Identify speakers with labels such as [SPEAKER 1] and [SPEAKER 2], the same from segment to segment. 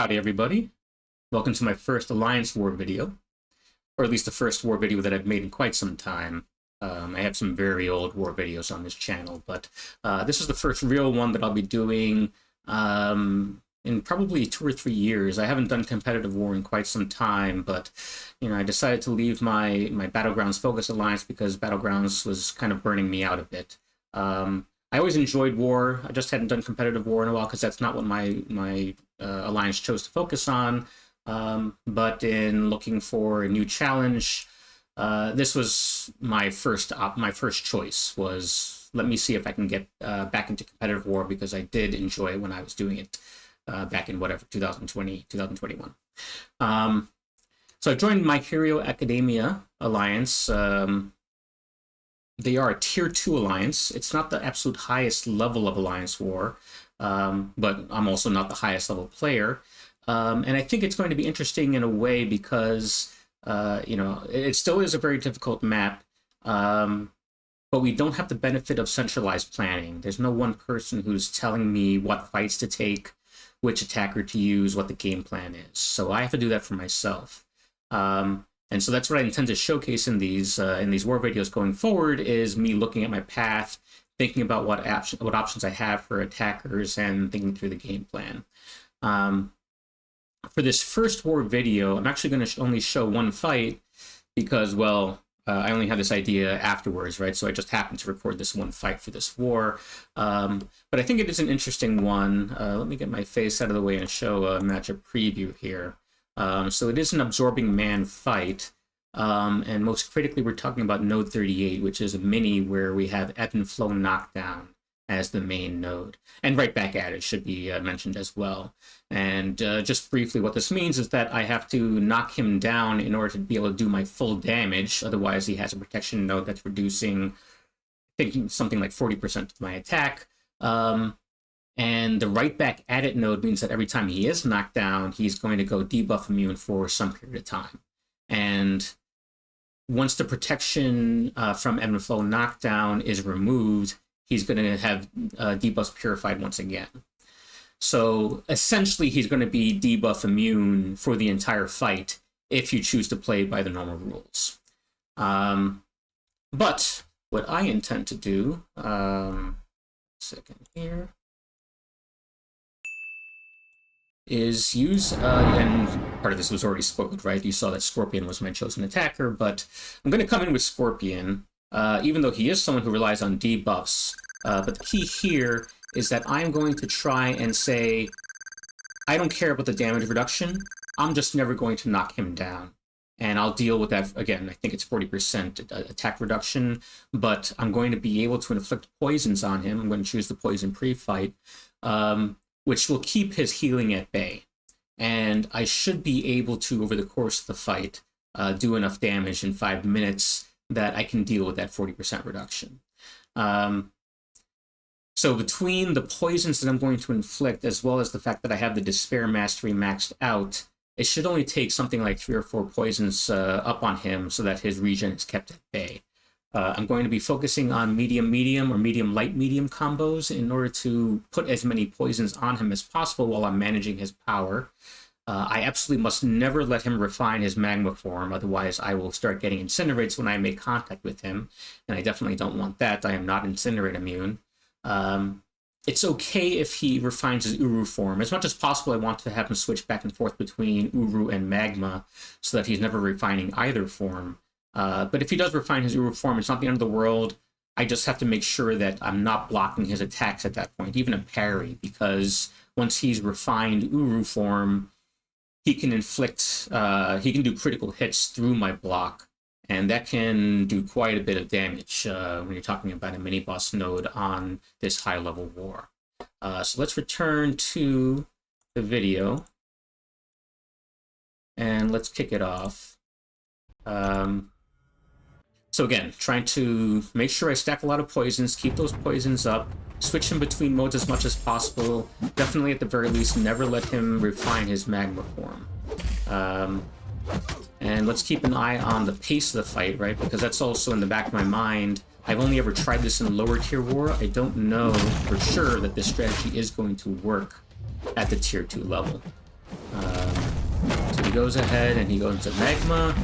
[SPEAKER 1] Howdy everybody, welcome to my first Alliance War video, or at least the first war video that I've made in quite some time. I have some very old war videos on this channel, but this is the first real one that I'll be doing in probably 2 or 3 years. I haven't done competitive war in quite some time, but I decided to leave my Battlegrounds Focus Alliance because Battlegrounds was kind of burning me out a bit. I always enjoyed war. I just hadn't done competitive war in a while because that's not what my alliance chose to focus on. But in looking for a new challenge, this was my first choice. Was let me see if I can get back into competitive war because I did enjoy it when I was doing it back in whatever 2020, 2021. So I joined My Hero Academia Alliance. They are a tier 2 alliance. It's not the absolute highest level of Alliance War, but I'm also not the highest level player. And I think it's going to be interesting in a way because, it still is a very difficult map, but we don't have the benefit of centralized planning. There's no one person who's telling me what fights to take, which attacker to use, what the game plan is. So I have to do that for myself. And so that's what I intend to showcase in these war videos going forward, is me looking at my path, thinking about what options I have for attackers, and thinking through the game plan. For this first war video, I'm actually going to only show one fight because, well, I only had this idea afterwards, right? So I just happened to record this one fight for this war. But I think it is an interesting one. Let me get my face out of the way and show a matchup preview here. So it is an absorbing man fight, and most critically we're talking about node 38, which is a mini where we have ebb and flow knockdown as the main node, and right back at it should be mentioned as well. And just briefly, what this means is that I have to knock him down in order to be able to do my full damage. Otherwise he has a protection node that's reducing, I think, something like 40% of my attack. And the right back at it node means that every time he is knocked down, he's going to go debuff immune for some period of time. And once the protection from ebb and flow knockdown is removed, he's going to have debuffs purified once again. So essentially, he's going to be debuff immune for the entire fight if you choose to play by the normal rules. But what I intend to do, second here, is use, and part of this was already spoken, right? You saw that Scorpion was my chosen attacker, but I'm going to come in with Scorpion, even though he is someone who relies on debuffs. But the key here is that I'm going to try and say, I don't care about the damage reduction, I'm just never going to knock him down. And I'll deal with that, again, I think it's 40% attack reduction, but I'm going to be able to inflict poisons on him. I'm going to choose the poison pre-fight, which will keep his healing at bay. And I should be able to, over the course of the fight, do enough damage in 5 minutes that I can deal with that 40% reduction. So between the poisons that I'm going to inflict, as well as the fact that I have the Despair Mastery maxed out, it should only take something like 3 or 4 poisons up on him so that his regen is kept at bay. I'm going to be focusing on medium-medium or medium-light-medium combos in order to put as many poisons on him as possible while I'm managing his power. I absolutely must never let him refine his magma form, otherwise I will start getting incinerates when I make contact with him, and I definitely don't want that. I am not incinerate immune. It's okay if he refines his Uru form. As much as possible, I want to have him switch back and forth between Uru and magma so that he's never refining either form. But if he does refine his Uru form, it's not the end of the world. I just have to make sure that I'm not blocking his attacks at that point, even a parry, because once he's refined Uru form, he can inflict, he can do critical hits through my block, and that can do quite a bit of damage when you're talking about a mini-boss node on this high-level war. So let's return to the video, and let's kick it off. So again, trying to make sure I stack a lot of poisons, keep those poisons up, switch him between modes as much as possible. Definitely, at the very least, never let him refine his magma form. And let's keep an eye on the pace of the fight, right? Because that's also in the back of my mind. I've only ever tried this in lower tier war. I don't know for sure that this strategy is going to work at the tier 2 level. goes ahead and he goes into magma.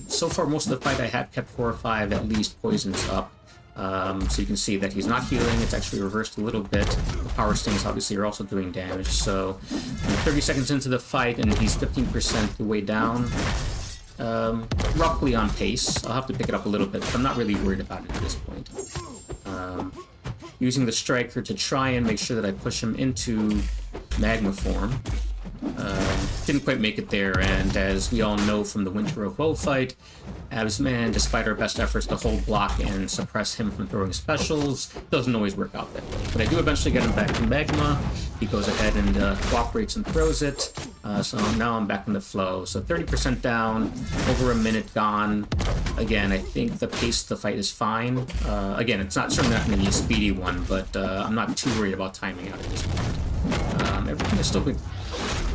[SPEAKER 1] So far, most of the fight I have kept 4 or 5 at least poisons up. So you can see that he's not healing. It's actually reversed a little bit. The power stings obviously are also doing damage. So 30 seconds into the fight and he's 15% the way down. Roughly on pace. I'll have to pick it up a little bit, but I'm not really worried about it at this point. Using the striker to try and make sure that I push him into magma form. Didn't quite make it there, and as we all know from the Winter of Woe fight, Absman, despite our best efforts to hold block and suppress him from throwing specials, doesn't always work out that way. But I do eventually get him back to magma. He goes ahead and cooperates and throws it. So now I'm back in the flow. So 30% down, over a minute gone. Again, I think the pace of the fight is fine. Again, it's certainly not going to be a speedy one, but I'm not too worried about timing out at this point. Everything is still going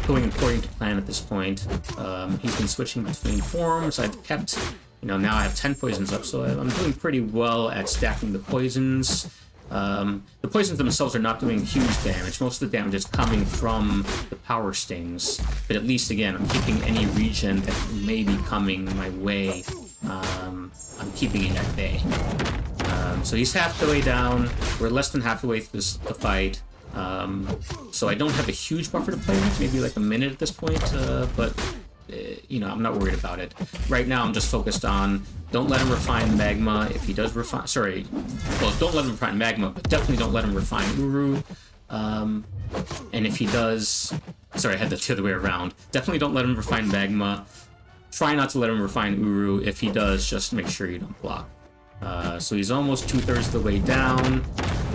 [SPEAKER 1] according to plan at this point. He's been switching between forms. I've kept, now I have 10 poisons up, so I'm doing pretty well at stacking the poisons. The poisons themselves are not doing huge damage. Most of the damage is coming from the power stings, but at least, again, I'm keeping any regen that may be coming my way. I'm keeping it at bay. So he's half the way down. We're less than half the way through the fight. So I don't have a huge buffer to play with, maybe like a minute at this point, but, I'm not worried about it. Right now, I'm just focused on don't let him refine magma. If he does refine, don't let him refine magma, but definitely don't let him refine Uru. And if he does, I had that the other way around. Definitely don't let him refine magma. Try not to let him refine Uru. If he does, just make sure you don't block. So he's almost 2/3 of the way down.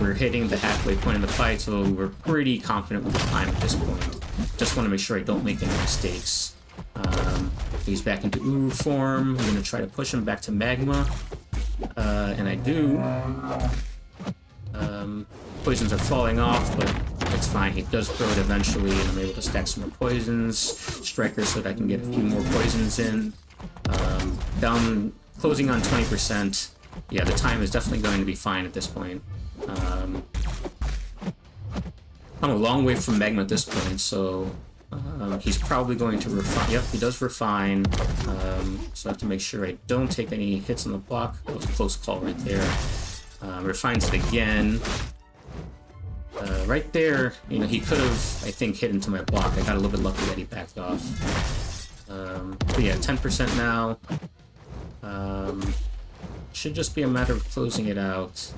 [SPEAKER 1] We're hitting the halfway point in the fight, so we're pretty confident with the time at this point. Just want to make sure I don't make any mistakes. He's back into Uru form. I'm going to try to push him back to magma. And I do. Poisons are falling off, but it's fine. He does throw it eventually, and I'm able to stack some more poisons. Striker so that I can get a few more poisons in. Down, closing on 20%. Yeah, the time is definitely going to be fine at this point. I'm a long way from magma at this point, so he's probably going to refine. Yep, he does refine. So I have to make sure I don't take any hits on the block. That was a close call right there. Refines it again. Right there, he could have, I think, hit into my block. I got a little bit lucky that he backed off. But yeah, 10% now. Should just be a matter of closing it out.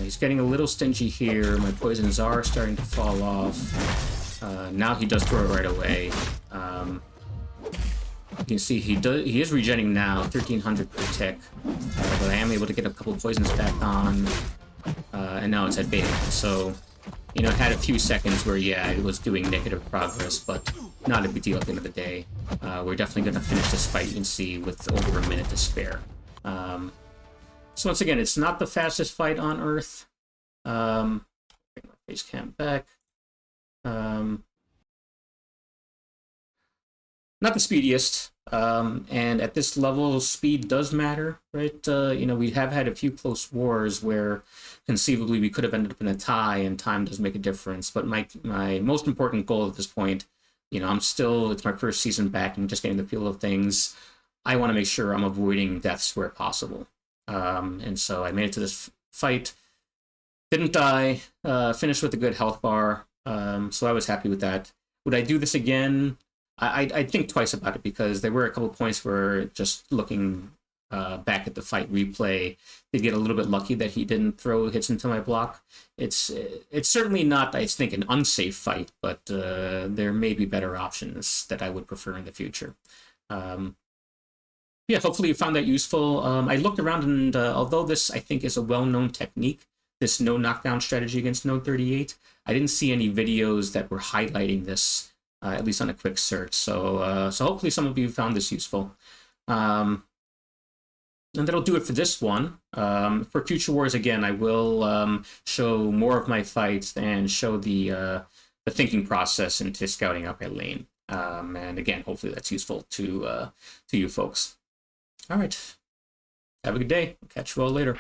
[SPEAKER 1] He's getting a little stingy here. My poisons are starting to fall off. Now he does throw it right away. You can see he is regenerating now, 1300 per tick. But I am able to get a couple poisons back on. And now it's at beta. So, it had a few seconds where, yeah, it was doing negative progress, but not a big deal at the end of the day. We're definitely going to finish this fight, you can see, with over a minute to spare. So once again, it's not the fastest fight on Earth. Bring my face cam back. Not the speediest. And at this level, speed does matter, right? We have had a few close wars where conceivably we could have ended up in a tie, and time does make a difference. But my most important goal at this point, it's my first season back and just getting the feel of things. I want to make sure I'm avoiding deaths where possible. And so I made it to this fight, didn't die, finished with a good health bar. So I was happy with that. Would I do this again? I'd think twice about it, because there were a couple points where, just looking back at the fight replay, did get a little bit lucky that he didn't throw hits into my block. It's certainly not, I think, an unsafe fight, but there may be better options that I would prefer in the future. Yeah, hopefully you found that useful. I looked around, and although this, I think, is a well-known technique, this no-knockdown strategy against Node 38, I didn't see any videos that were highlighting this, at least on a quick search. So hopefully some of you found this useful. And that'll do it for this one. For future wars, again, I will show more of my fights and show the thinking process into scouting out my lane. And again, hopefully that's useful to you folks. All right. Have a good day. I'll catch you all later.